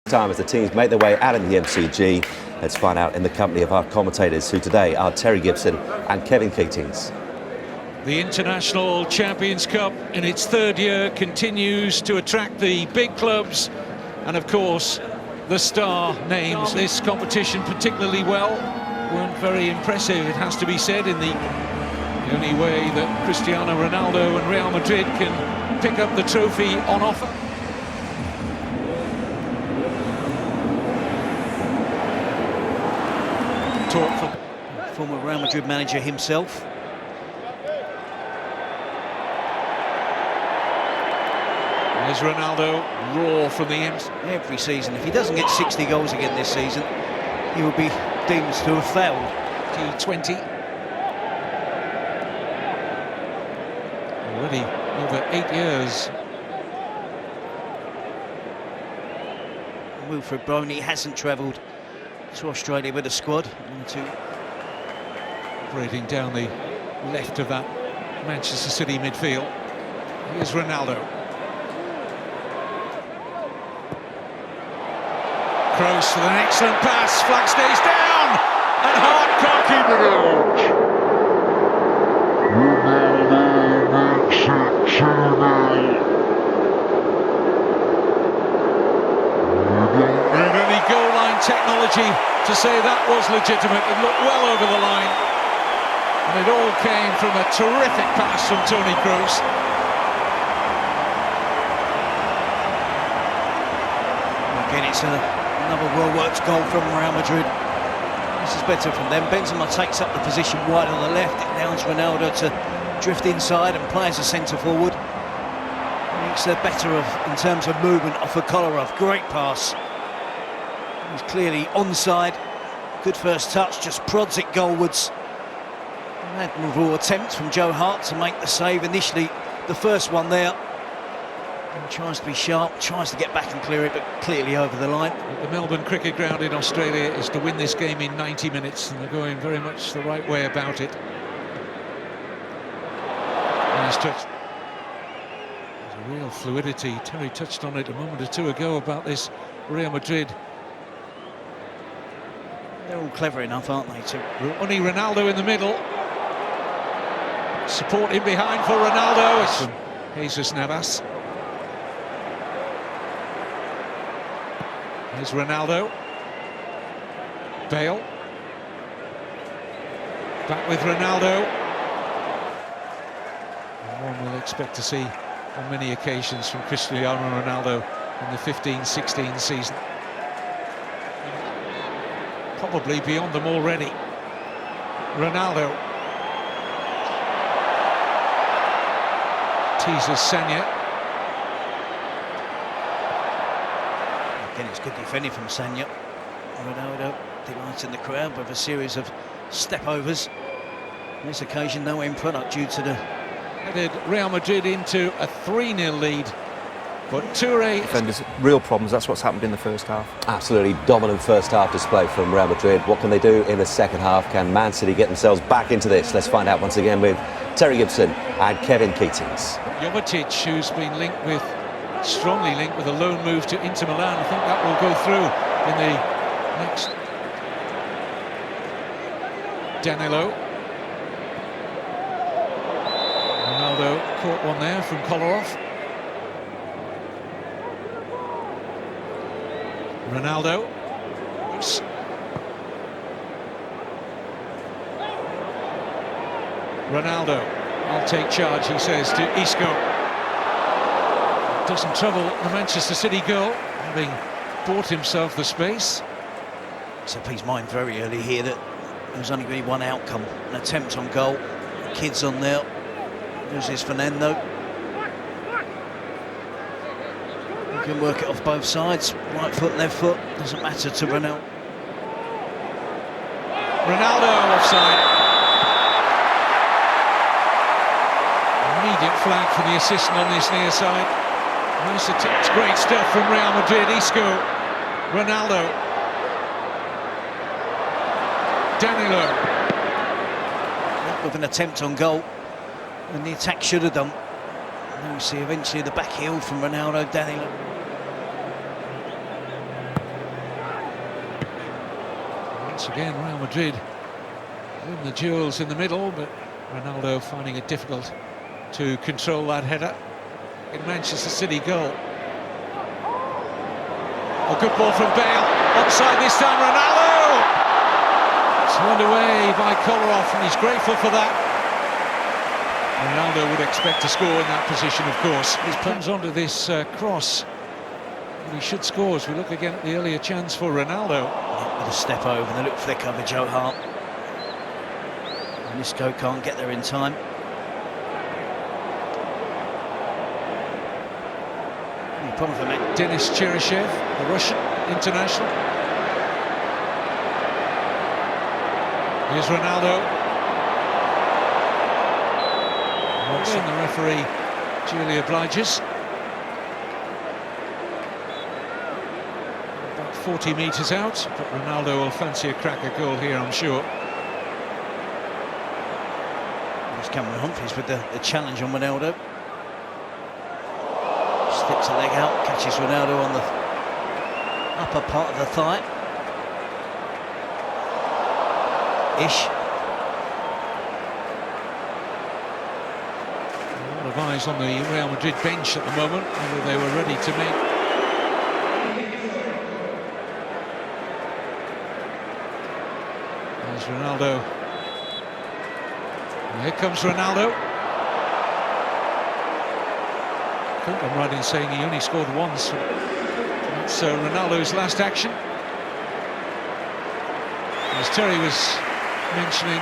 Time as the teams make their way out in the MCG. Let's find out in the company of our commentators, who today are Terry Gibson and Kevin Keatings. The International Champions Cup in its third year continues to attract the big clubs and of course the star names. This competition particularly well weren't very impressive, it has to be said, in the only way that Cristiano Ronaldo and Real Madrid can pick up the trophy on offer. Talk from former Real Madrid manager himself. There's Ronaldo, raw from the ends. Every season, if he doesn't get 60 goals again this season, he will be deemed to have failed. T20. Already over 8 years. Wilfred Boney hasn't travelled to Australia with a squad. Operating down the left of that Manchester City midfield. Here's Ronaldo. Kroos with an excellent pass, flag stays down, and Hart can't keep it out. Ronaldo makes it 2-0. Need any goal line technology to say that was legitimate. It looked well over the line, and it all came from a terrific pass from Toni Kroos. Again, it's another well-worked goal from Real Madrid. This is better from them. Benzema takes up the position wide on the left. It allows Ronaldo to drift inside and play as a centre-forward. Makes better in terms of movement off of Kolarov. Great pass. He's clearly onside. Good first touch, just prods it goalwards. An admirable attempt from Joe Hart to make the save initially. The first one there. He tries to be sharp, tries to get back and clear it, but clearly over the line. The Melbourne Cricket Ground in Australia is to win this game in 90 minutes, and they're going very much the right way about it. Nice touch. There's a real fluidity. Terry touched on it a moment or two ago about this Real Madrid. They're all clever enough, aren't they, Only Ronaldo in the middle. Support in behind for Ronaldo. It's from Jesus Navas. Here's Ronaldo. Bale. Back with Ronaldo. And one we'll expect to see on many occasions from Cristiano Ronaldo in the 15-16 season. Probably beyond them already. Ronaldo. Teases Sanya. Again, it's good defending from Sanya. Ronaldo delighting the crowd with a series of step-overs. On this occasion, no end product due to the... Headed Real Madrid into a 3-0 lead. But Toure... Defenders, real problems, that's what's happened in the first half. Absolutely dominant first half display from Real Madrid. What can they do in the second half? Can Man City get themselves back into this? Let's find out once again with Terry Gibson and Kevin Keatings. Jovetic, who's been strongly linked with a loan move to Inter Milan. I think that will go through in the next. Danilo. Ronaldo caught one there from Kolarov. Ronaldo. Oops. Ronaldo, I'll take charge, he says to Isco. Doesn't trouble the Manchester City goal, having bought himself the space. It's up his mind very early here that there's only going to be one outcome, an attempt on goal. The kid's on there. There's Fernando. He can work it off both sides, right foot, left foot, doesn't matter to Ronaldo. Ronaldo offside. Immediate flag for the assistant on this near side. Nice attempt, great stuff from Real Madrid. Isco, Ronaldo, Danilo. With an attempt on goal, and the attack should have done. And then we see eventually the back heel from Ronaldo, Danilo. Once again, Real Madrid win the duels in the middle, but Ronaldo finding it difficult to control that header in Manchester City goal. A good ball from Bale, offside this time, Ronaldo! Turned away by Kolarov, and he's grateful for that. Ronaldo would expect to score in that position, of course. He comes onto this cross, and he should score as we look again at the earlier chance for Ronaldo. With a step over and a little flick over Joe Hart. And Isco can't get there in time. Any problem for me? Denis Cheryshev, the Russian international. Here's Ronaldo. And the referee duly obliges. About 40 metres out, but Ronaldo will fancy a cracker goal here, I'm sure. There's Cameron Humphries with the challenge on Ronaldo. Sticks a leg out, catches Ronaldo on the upper part of the thigh. Ish. A lot of eyes on the Real Madrid bench at the moment, whether they were ready to make. There's Ronaldo. And here comes Ronaldo. I think I'm right in saying he only scored once. That's Ronaldo's last action. As Terry was mentioning,